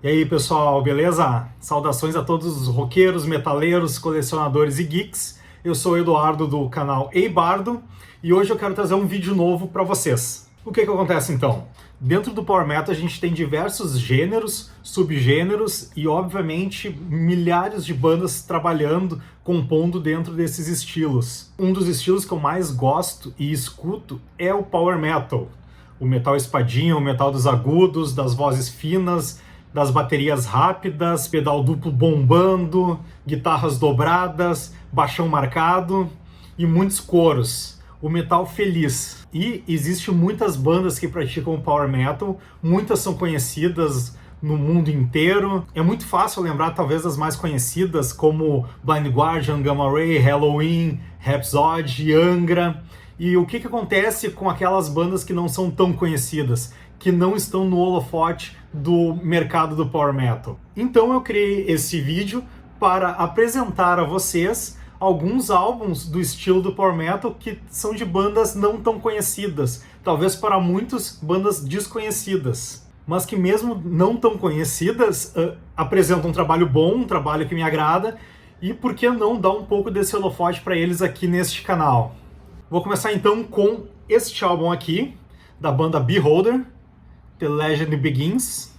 E aí, pessoal, beleza? Saudações a todos os roqueiros, metaleiros, colecionadores e geeks. Eu sou o Eduardo do canal Ei Bardo e hoje eu quero trazer um vídeo novo para vocês. O que acontece então? Dentro do Power Metal a gente tem diversos gêneros, subgêneros e, obviamente, milhares de bandas trabalhando, compondo dentro desses estilos. Um dos estilos que eu mais gosto e escuto é o Power Metal. O metal espadinha, o metal dos agudos, das vozes finas, das baterias rápidas, pedal duplo bombando, guitarras dobradas, baixão marcado e muitos coros. O metal feliz. E existem muitas bandas que praticam o Power Metal, muitas são conhecidas no mundo inteiro. É muito fácil lembrar talvez das mais conhecidas, como Blind Guardian, Gamma Ray, Halloween, Rhapsody, Angra. E o que acontece com aquelas bandas que não são tão conhecidas, que não estão no holofote do mercado do Power Metal? Então eu criei esse vídeo para apresentar a vocês alguns álbuns do estilo do Power Metal que são de bandas não tão conhecidas, talvez para muitos bandas desconhecidas, mas que mesmo não tão conhecidas apresentam um trabalho bom, um trabalho que me agrada, e por que não dar um pouco desse holofote para eles aqui neste canal. Vou começar então com este álbum aqui, da banda Beholder, The Legend Begins.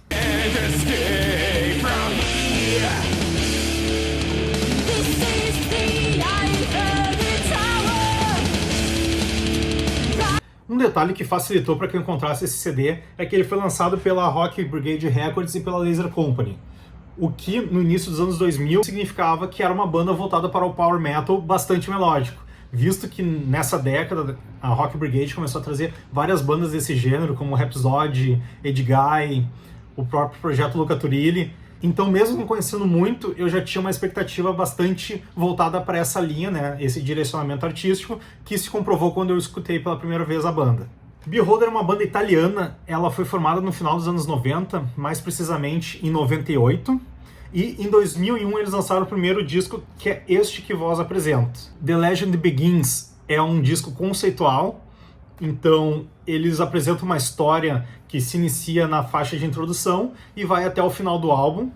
Um detalhe que facilitou para que eu encontrasse esse CD é que ele foi lançado pela Rock Brigade Records e pela Laser Company, o que no início dos anos 2000 significava que era uma banda voltada para o Power Metal bastante melódico, visto que nessa década a Rock Brigade começou a trazer várias bandas desse gênero, como Rhapsody, Edguy, o próprio projeto Luca Turilli. Então, mesmo não conhecendo muito, eu já tinha uma expectativa bastante voltada para essa linha, né, esse direcionamento artístico, que se comprovou quando eu escutei pela primeira vez a banda. Beholder é uma banda italiana, ela foi formada no final dos anos 90, mais precisamente em 98, e em 2001 eles lançaram o primeiro disco, que é este que vos apresento. The Legend Begins é um disco conceitual, então eles apresentam uma história que se inicia na faixa de introdução e vai até o final do álbum.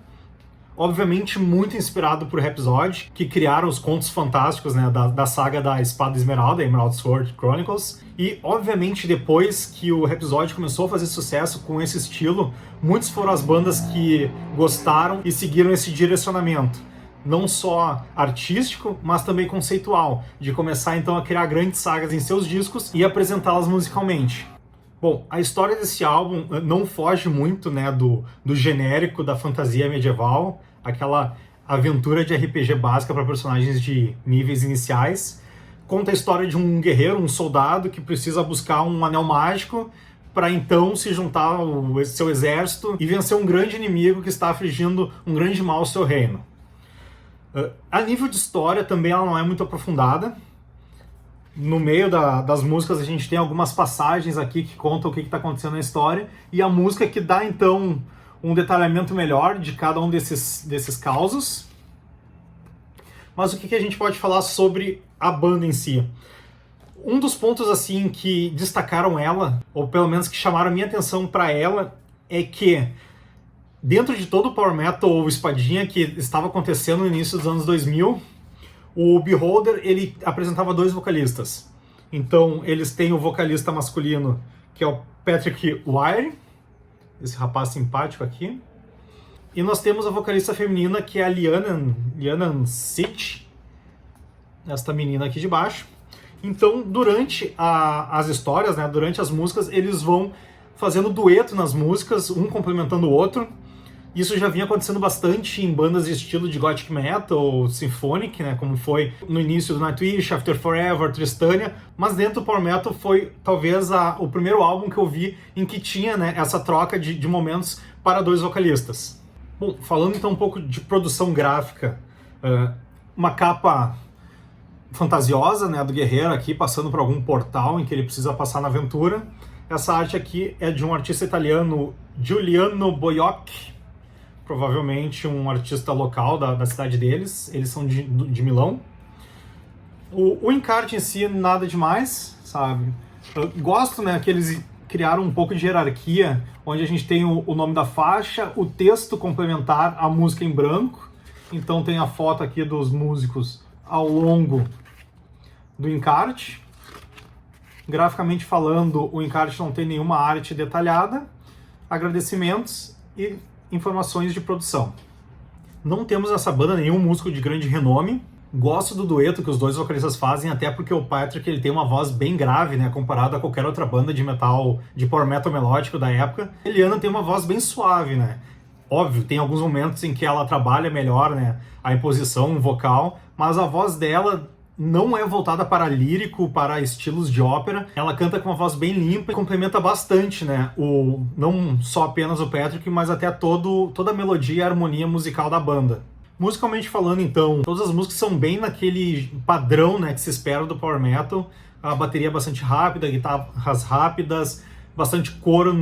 Obviamente muito inspirado por Rhapsody, que criaram os contos fantásticos, né, da saga da Espada Esmeralda, Emerald Sword Chronicles. E obviamente depois que o Rhapsody começou a fazer sucesso com esse estilo, muitos foram as bandas que gostaram e seguiram esse direcionamento, não só artístico, mas também conceitual, de começar então a criar grandes sagas em seus discos e apresentá-las musicalmente. Bom, a história desse álbum não foge muito, né, do genérico da fantasia medieval, aquela aventura de RPG básica para personagens de níveis iniciais. Conta a história de um guerreiro, um soldado, que precisa buscar um anel mágico para então se juntar ao seu exército e vencer um grande inimigo que está afligindo um grande mal ao seu reino. A nível de história também ela não é muito aprofundada. No meio das músicas a gente tem algumas passagens aqui que contam o que está acontecendo na história, e a música que dá então um detalhamento melhor de cada um desses causos. Mas o que a gente pode falar sobre a banda em si? Um dos pontos assim que destacaram ela, ou pelo menos que chamaram a minha atenção para ela, é que dentro de todo o Power Metal ou espadinha que estava acontecendo no início dos anos 2000, o Beholder, ele apresentava dois vocalistas. Então, eles têm o vocalista masculino, que é o Patrick Wire, esse rapaz simpático aqui. E nós temos a vocalista feminina, que é a Lianan Sitch, esta menina aqui de baixo. Então, durante as histórias, né, durante as músicas, eles vão fazendo dueto nas músicas, um complementando o outro. Isso já vinha acontecendo bastante em bandas de estilo de Gothic Metal, Symphonic, né, como foi no início do Nightwish, After Forever, Tristania, mas dentro do Power Metal foi talvez o primeiro álbum que eu vi em que tinha, né, essa troca de momentos para dois vocalistas. Bom, falando então um pouco de produção gráfica, uma capa fantasiosa, né, do guerreiro aqui passando por algum portal em que ele precisa passar na aventura. Essa arte aqui é de um artista italiano, Giuliano Boiocchi, provavelmente um artista local da cidade deles. Eles são de Milão. O encarte em si, nada demais, sabe? Eu gosto, né, que eles criaram um pouco de hierarquia, onde a gente tem o nome da faixa, o texto complementar, a música em branco. Então tem a foto aqui dos músicos ao longo do encarte. Graficamente falando, o encarte não tem nenhuma arte detalhada. Agradecimentos e informações de produção. Não temos nessa banda nenhum músico de grande renome. Gosto do dueto que os dois vocalistas fazem, até porque o Patrick ele tem uma voz bem grave, né, comparado a qualquer outra banda de metal, de power metal melódico da época. A Eliana tem uma voz bem suave, né? Óbvio, tem alguns momentos em que ela trabalha melhor, né, a imposição vocal, mas a voz dela não é voltada para lírico, para estilos de ópera. Ela canta com uma voz bem limpa e complementa bastante, né, não só apenas o Patrick, mas até toda a melodia e a harmonia musical da banda. Musicalmente falando, então, todas as músicas são bem naquele padrão, né, que se espera do power metal. A bateria é bastante rápida, guitarras rápidas, bastante coro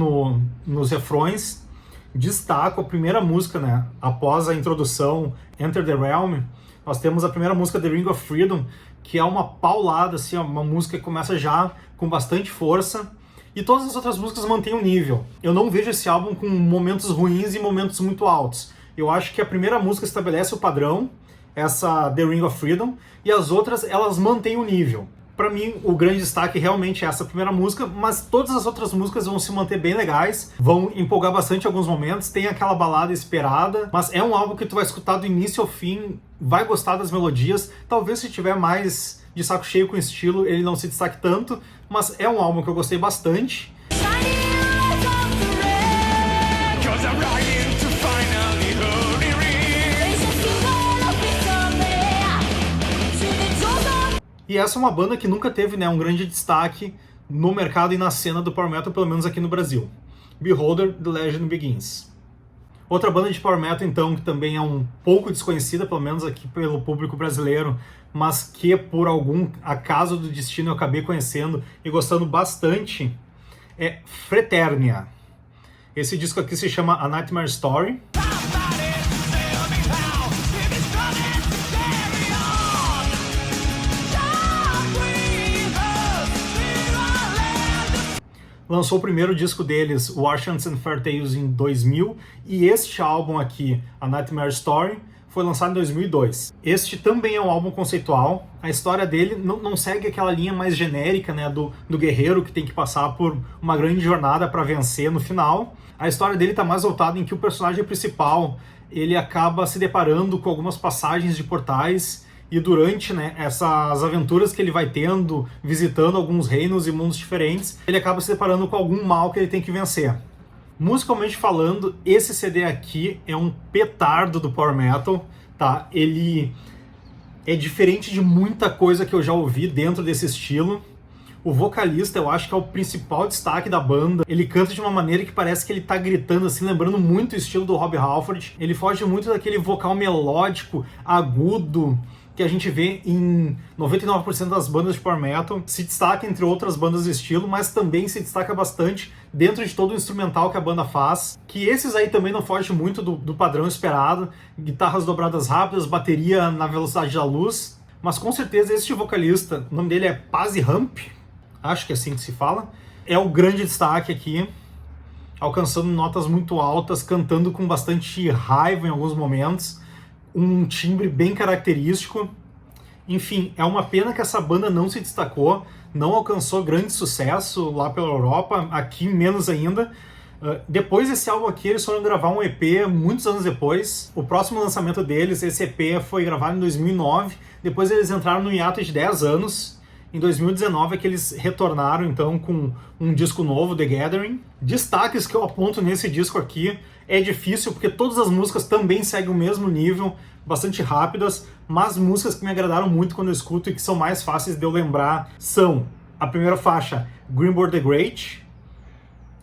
nos refrões. Destaco a primeira música, né, após a introdução Enter the Realm, nós temos a primeira música, The Ring of Freedom, que é uma paulada, assim, uma música que começa já com bastante força. E todas as outras músicas mantêm o nível. Eu não vejo esse álbum com momentos ruins e momentos muito altos. Eu acho que a primeira música estabelece o padrão, essa The Ring of Freedom, e as outras, elas mantêm o nível. Pra mim, o grande destaque realmente é essa primeira música, mas todas as outras músicas vão se manter bem legais, vão empolgar bastante em alguns momentos, tem aquela balada esperada, mas é um álbum que tu vai escutar do início ao fim, vai gostar das melodias, talvez se tiver mais de saco cheio com o estilo, ele não se destaque tanto, mas é um álbum que eu gostei bastante. E essa é uma banda que nunca teve, né, um grande destaque no mercado e na cena do power metal, pelo menos aqui no Brasil. Beholder, The Legend Begins. Outra banda de power metal, então, que também é um pouco desconhecida, pelo menos aqui pelo público brasileiro, mas que por algum acaso do destino eu acabei conhecendo e gostando bastante, é Freternia. Esse disco aqui se chama A Nightmare Story. Lançou o primeiro disco deles, War Chants and Fair Tales, em 2000, e este álbum aqui, A Nightmare Story, foi lançado em 2002. Este também é um álbum conceitual. A história dele não segue aquela linha mais genérica, né, do guerreiro que tem que passar por uma grande jornada para vencer no final. A história dele está mais voltada em que o personagem principal ele acaba se deparando com algumas passagens de portais, e durante, né, essas aventuras que ele vai tendo, visitando alguns reinos e mundos diferentes, ele acaba se deparando com algum mal que ele tem que vencer. Musicalmente falando, esse CD aqui é um petardo do power metal, tá? Ele é diferente de muita coisa que eu já ouvi dentro desse estilo. O vocalista, eu acho que é o principal destaque da banda. Ele canta de uma maneira que parece que ele tá gritando, assim, lembrando muito o estilo do Rob Halford. Ele foge muito daquele vocal melódico, agudo, que a gente vê em 99% das bandas de power metal. Se destaca entre outras bandas do estilo, mas também se destaca bastante dentro de todo o instrumental que a banda faz, que esses aí também não fogem muito do padrão esperado, guitarras dobradas rápidas, bateria na velocidade da luz, mas com certeza este vocalista, o nome dele é Pazzy Hump, acho que é assim que se fala, é o grande destaque aqui, alcançando notas muito altas, cantando com bastante raiva em alguns momentos, um timbre bem característico. Enfim, é uma pena que essa banda não se destacou, não alcançou grande sucesso lá pela Europa, aqui menos ainda. Depois desse álbum aqui, eles foram gravar um EP muitos anos depois. O próximo lançamento deles, esse EP, foi gravado em 2009. Depois eles entraram no hiato de 10 anos. Em 2019 é que eles retornaram, então, com um disco novo, The Gathering. Destaques que eu aponto nesse disco aqui, é difícil porque todas as músicas também seguem o mesmo nível, bastante rápidas, mas músicas que me agradaram muito quando eu escuto e que são mais fáceis de eu lembrar são a primeira faixa, Grimboard the Great,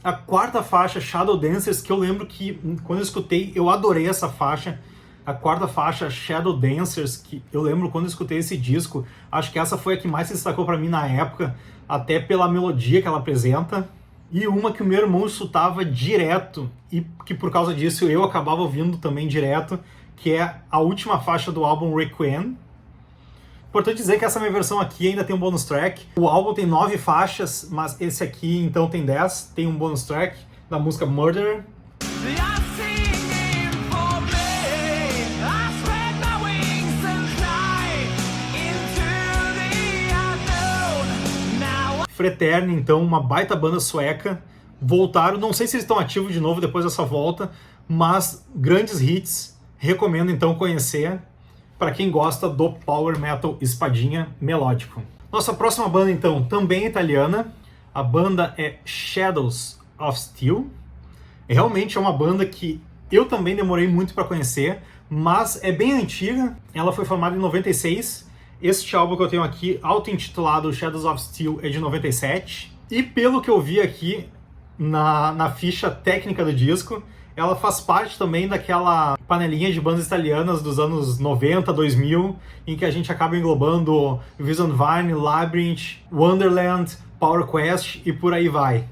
a quarta faixa, Shadow Dancers, que eu lembro que quando eu escutei eu adorei essa faixa. A quarta faixa, Shadow Dancers, que eu lembro quando eu escutei esse disco, acho que essa foi a que mais se destacou pra mim na época, até pela melodia que ela apresenta. E uma que o meu irmão escutava direto, e que por causa disso eu acabava ouvindo também direto, que é a última faixa do álbum Requiem. Importante dizer que essa minha versão aqui ainda tem um bonus track. O álbum tem 9 faixas, mas esse aqui então tem 10, tem um bonus track. da música Murder. Freterni, então, uma baita banda sueca, voltaram, não sei se eles estão ativos de novo depois dessa volta, mas grandes hits, recomendo então conhecer, para quem gosta do Power Metal espadinha melódico. Nossa próxima banda então, também italiana, a banda é Shadows of Steel, realmente é uma banda que eu também demorei muito para conhecer, mas é bem antiga, ela foi formada em 96, este álbum que eu tenho aqui, auto-intitulado Shadows of Steel, é de 97. E pelo que eu vi aqui na ficha técnica do disco, ela faz parte também daquela panelinha de bandas italianas dos anos 90, 2000, em que a gente acaba englobando Vision Vine, Labyrinth, Wonderland, Power Quest e por aí vai.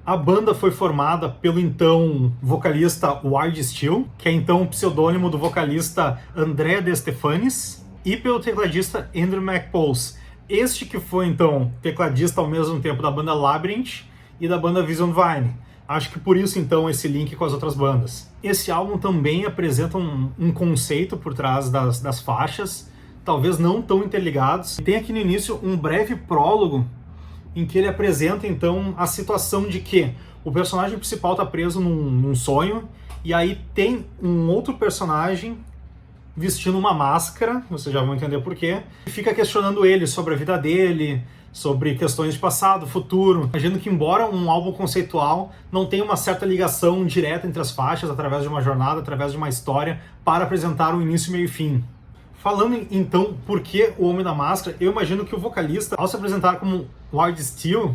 A banda foi formada pelo então vocalista Wild Steel, que é então o pseudônimo do vocalista Andrea De Stefanis, e pelo tecladista Andrew McPulse, este que foi então tecladista ao mesmo tempo da banda Labyrinth e da banda Vision Vine. Acho que por isso então esse link com as outras bandas. Esse álbum também apresenta um conceito por trás das faixas, talvez não tão interligados. Tem aqui no início um breve prólogo em que ele apresenta, então, a situação de que o personagem principal está preso num sonho, e aí tem um outro personagem vestindo uma máscara, vocês já vão entender por quê, e fica questionando ele sobre a vida dele, sobre questões de passado, futuro. Imagino que, embora um álbum conceitual, não tenha uma certa ligação direta entre as faixas, através de uma jornada, através de uma história, para apresentar um início, meio e fim. Falando então por que o Homem da Máscara, eu imagino que o vocalista, ao se apresentar como Wild Steel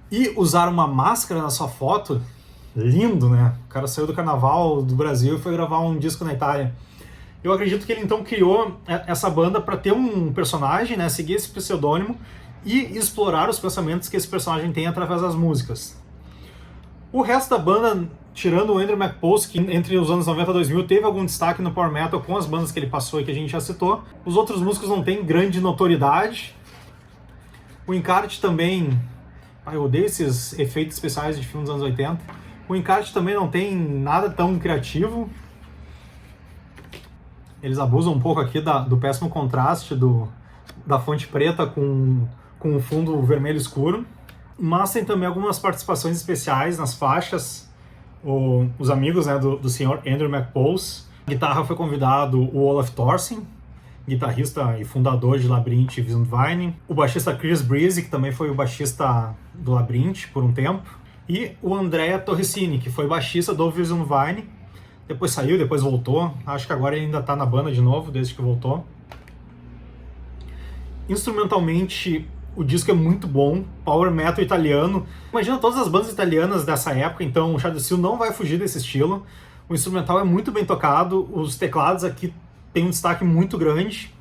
e usar uma máscara na sua foto, lindo, né? O cara saiu do carnaval do Brasil e foi gravar um disco na Itália. Eu acredito que ele então criou essa banda para ter um personagem, né? Seguir esse pseudônimo e explorar os pensamentos que esse personagem tem através das músicas. O resto da banda, tirando o Andrew McPulse, que entre os anos 90 e 2000 teve algum destaque no Power Metal com as bandas que ele passou e que a gente já citou, os outros músicos não têm grande notoriedade. O encarte também... eu odeio esses efeitos especiais de filmes dos anos 80. O encarte também não tem nada tão criativo. Eles abusam um pouco aqui do péssimo contraste da fonte preta com o fundo vermelho escuro. Mas tem também algumas participações especiais nas faixas. Os amigos, né, do senhor Andrew McPulse. A guitarra foi convidado o Olaf Thorsen, guitarrista e fundador de Labyrinth e Vision Vine. O baixista Chris Breeze, que também foi o baixista do Labyrinth por um tempo. E o Andrea Torresini, que foi baixista do Vision Vine. Depois saiu, depois voltou. Acho que agora ele ainda está na banda de novo, desde que voltou. Instrumentalmente, o disco é muito bom, Power Metal italiano. Imagina todas as bandas italianas dessa época, então o Shadow Steel não vai fugir desse estilo. O instrumental é muito bem tocado, os teclados aqui têm um destaque muito grande.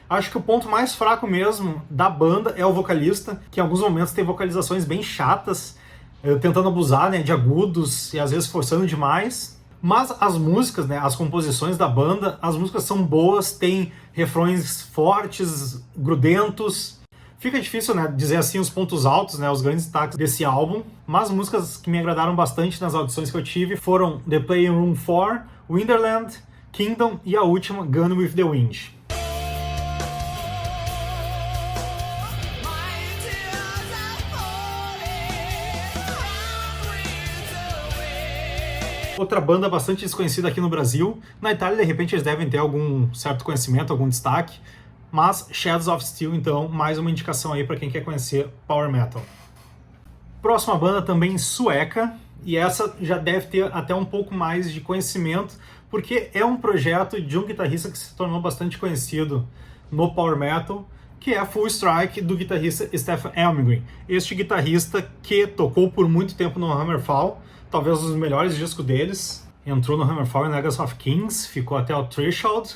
Acho que o ponto mais fraco mesmo da banda é o vocalista, que em alguns momentos tem vocalizações bem chatas, tentando abusar, né, de agudos e às vezes forçando demais. Mas as músicas, né, as composições da banda, as músicas são boas, tem refrões fortes, grudentos. Fica difícil, né, dizer assim os pontos altos, né, os grandes destaques desse álbum, mas músicas que me agradaram bastante nas audições que eu tive foram The Playing Room 4, Wonderland, Kingdom e a última, Gone with the Wind. Outra banda bastante desconhecida aqui no Brasil. Na Itália, de repente, eles devem ter algum certo conhecimento, algum destaque. Mas Shadows of Steel, então, mais uma indicação aí para quem quer conhecer Power Metal. Próxima banda também sueca, e essa já deve ter até um pouco mais de conhecimento, porque é um projeto de um guitarrista que se tornou bastante conhecido no Power Metal, que é a Full Strike, do guitarrista Stefan Elmgren. Este guitarrista que tocou por muito tempo no Hammerfall, talvez um dos melhores discos deles. Entrou no Hammerfall e Legacy of Kings, ficou até o Threshold.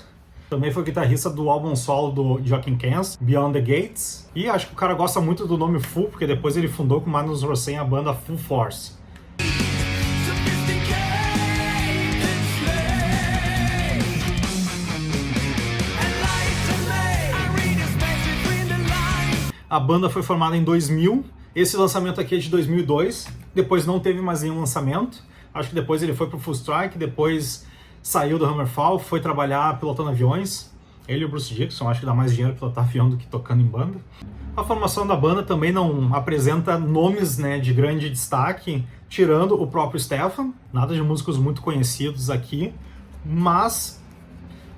Também foi guitarrista do álbum solo do Joachim Kens, Beyond the Gates. E acho que o cara gosta muito do nome Full, porque depois ele fundou com o Magnus Rosen a banda Full Force. A banda foi formada em 2000, esse lançamento aqui é de 2002, depois não teve mais nenhum lançamento, acho que depois ele foi pro Full Strike, depois saiu do Hammerfall, foi trabalhar pilotando aviões, ele e o Bruce Dickinson, acho que dá mais dinheiro pilotar avião do que tocando em banda. A formação da banda também não apresenta nomes, né, de grande destaque, tirando o próprio Stefan, nada de músicos muito conhecidos aqui, mas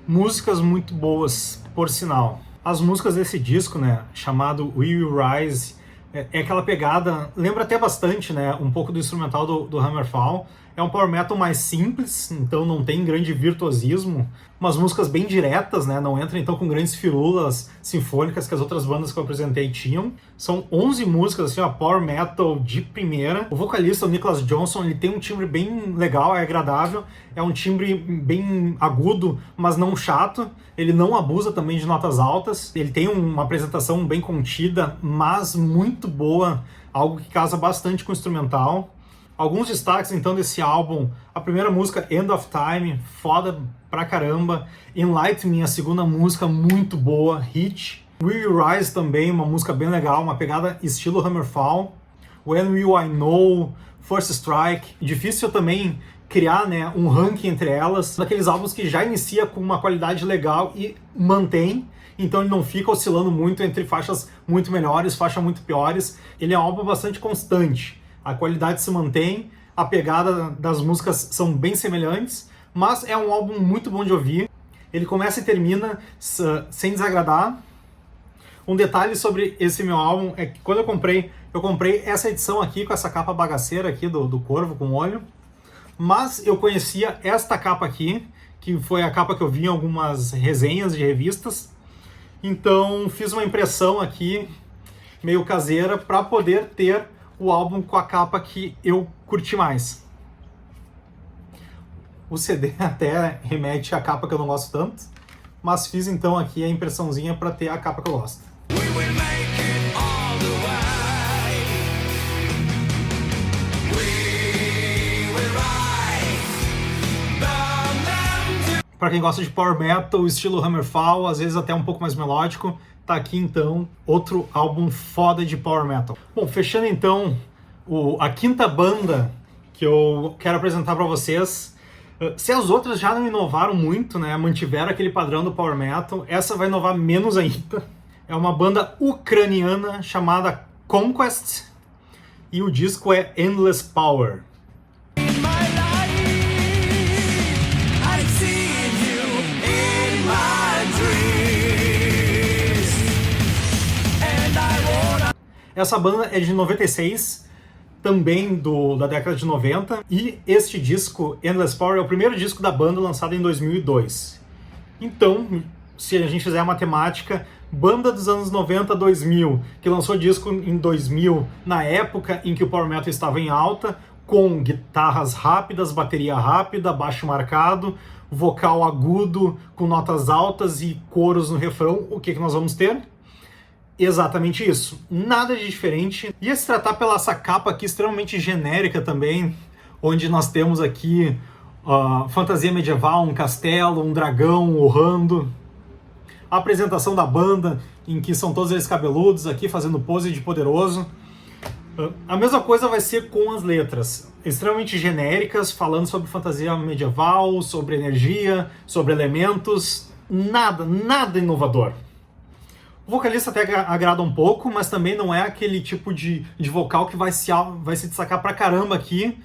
músicas muito boas, por sinal. As músicas desse disco, né, chamado We Will Rise, é aquela pegada, lembra até bastante, né, um pouco do instrumental do Hammerfall. É um power metal mais simples, então não tem grande virtuosismo, umas músicas bem diretas, né, não entra então com grandes firulas sinfônicas que as outras bandas que eu apresentei tinham. São 11 músicas, assim, ó, power metal de primeira. O vocalista, o Nicholas Johnson, ele tem um timbre bem legal, é agradável, é um timbre bem agudo, mas não chato. Ele não abusa também de notas altas, ele tem uma apresentação bem contida, mas muito boa, algo que casa bastante com o instrumental. Alguns destaques então desse álbum: a primeira música, End of Time, foda pra caramba. Enlighten Me, a segunda música, muito boa, hit. We Will Rise também, uma música bem legal, uma pegada estilo Hammerfall. When Will I Know, First Strike. Difícil também criar, né, um ranking entre elas, daqueles álbuns que já inicia com uma qualidade legal e mantém, então ele não fica oscilando muito entre faixas muito melhores, faixas muito piores. Ele é um álbum bastante constante. A qualidade se mantém, a pegada das músicas são bem semelhantes, mas é um álbum muito bom de ouvir. Ele começa e termina sem desagradar. Um detalhe sobre esse meu álbum é que quando eu comprei essa edição aqui com essa capa bagaceira aqui do Corvo com olho, mas eu conhecia esta capa aqui, que foi a capa que eu vi em algumas resenhas de revistas, então fiz uma impressão aqui meio caseira para poder ter o álbum com a capa que eu curti mais. O CD até remete à capa que eu não gosto tanto, mas fiz então aqui a impressãozinha para ter a capa que eu gosto. Para quem gosta de power metal, estilo Hammerfall, às vezes até um pouco mais melódico, tá aqui então outro álbum foda de power metal. Bom, fechando então a quinta banda que eu quero apresentar para vocês. Se as outras já não inovaram muito, né, mantiveram aquele padrão do power metal, essa vai inovar menos ainda. É uma banda ucraniana chamada Conquest e o disco é Endless Power. Essa banda é de 96, também da década de 90, e este disco, Endless Power, é o primeiro disco da banda lançado em 2002. Então, se a gente fizer a matemática, banda dos anos 90 a 2000, que lançou disco em 2000, na época em que o power metal estava em alta, com guitarras rápidas, bateria rápida, baixo marcado, vocal agudo, com notas altas e coros no refrão, o que nós vamos ter? Exatamente isso, nada de diferente. Ia se tratar pela essa capa aqui extremamente genérica também, onde nós temos aqui fantasia medieval, um castelo, um dragão urrando. A apresentação da banda, em que são todos eles cabeludos aqui fazendo pose de poderoso. A mesma coisa vai ser com as letras, extremamente genéricas, falando sobre fantasia medieval, sobre energia, sobre elementos, nada inovador. O vocalista até agrada um pouco, mas também não é aquele tipo de vocal que vai se destacar pra caramba aqui.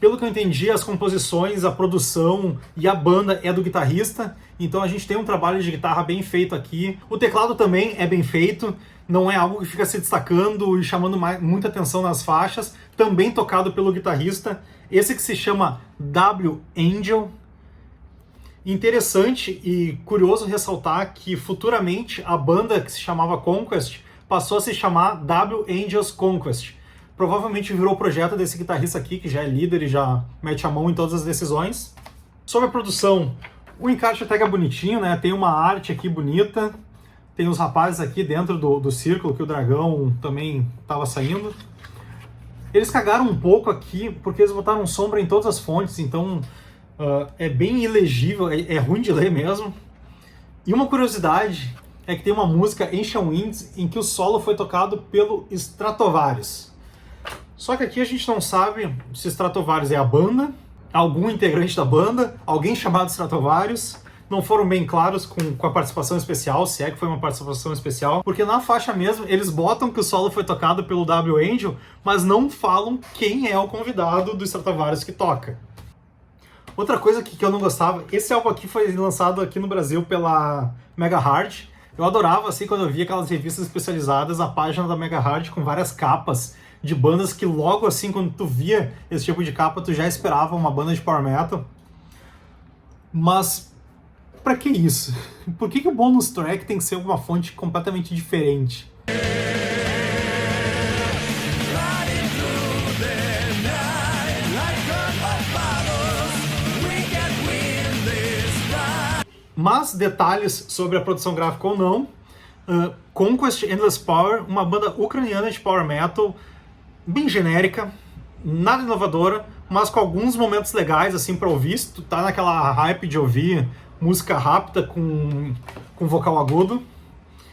Pelo que eu entendi, as composições, a produção e a banda é do guitarrista, então a gente tem um trabalho de guitarra bem feito aqui. O teclado também é bem feito, não é algo que fica se destacando e chamando muita atenção nas faixas, também tocado pelo guitarrista, esse que se chama W Angel. Interessante e curioso ressaltar que futuramente a banda que se chamava Conquest passou a se chamar W Angels Conquest. Provavelmente virou o projeto desse guitarrista aqui, que já é líder e já mete a mão em todas as decisões. Sobre a produção, o encarte até que é bonitinho, né? Tem uma arte aqui bonita, tem os rapazes aqui dentro do círculo, que o dragão também estava saindo. Eles cagaram um pouco aqui, porque eles botaram sombra em todas as fontes, então é bem ilegível, é ruim de ler mesmo. E uma curiosidade é que tem uma música, Ancient Winds, em que o solo foi tocado pelo Stratovarius. Só que aqui a gente não sabe se Stratovarius é a banda, algum integrante da banda, alguém chamado Stratovarius. Não foram bem claros com a participação especial, se é que foi uma participação especial, porque na faixa mesmo eles botam que o solo foi tocado pelo W. Angel, mas não falam quem é o convidado do Stratovarius que toca. Outra coisa que eu não gostava, esse álbum aqui foi lançado aqui no Brasil pela Mega Hard. Eu adorava, assim, quando eu via aquelas revistas especializadas, a página da Mega Hard com várias capas de bandas que logo assim, quando tu via esse tipo de capa, tu já esperava uma banda de power metal. Mas pra que isso? Por que o bonus track tem que ser uma fonte completamente diferente? Mas detalhes sobre a produção gráfica ou não, Conquest Endless Power, uma banda ucraniana de power metal, bem genérica, nada inovadora, mas com alguns momentos legais assim para ouvir, se tu tá naquela hype de ouvir música rápida com vocal agudo.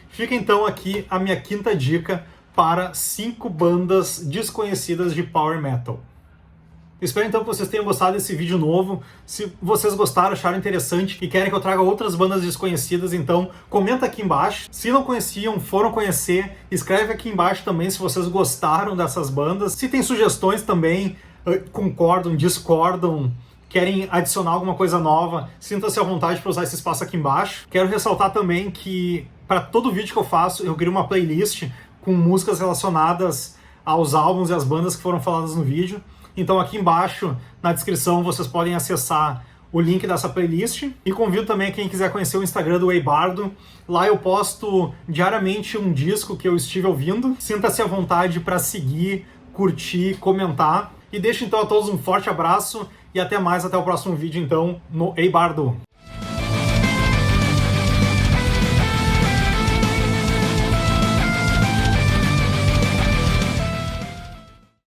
Fica então aqui a minha quinta dica para 5 bandas desconhecidas de power metal. Espero então que vocês tenham gostado desse vídeo novo. Se vocês gostaram, acharam interessante e querem que eu traga outras bandas desconhecidas, então comenta aqui embaixo. Se não conheciam, foram conhecer, escreve aqui embaixo também se vocês gostaram dessas bandas. Se tem sugestões também, concordam, discordam, querem adicionar alguma coisa nova, sinta-se à vontade para usar esse espaço aqui embaixo. Quero ressaltar também que para todo vídeo que eu faço, eu crio uma playlist com músicas relacionadas aos álbuns e às bandas que foram faladas no vídeo. Então aqui embaixo, na descrição, vocês podem acessar o link dessa playlist. E convido também quem quiser conhecer o Instagram do Eibardo. Lá eu posto diariamente um disco que eu estive ouvindo. Sinta-se à vontade para seguir, curtir, comentar. E deixo então a todos um forte abraço e até mais, até o próximo vídeo então no Eibardo.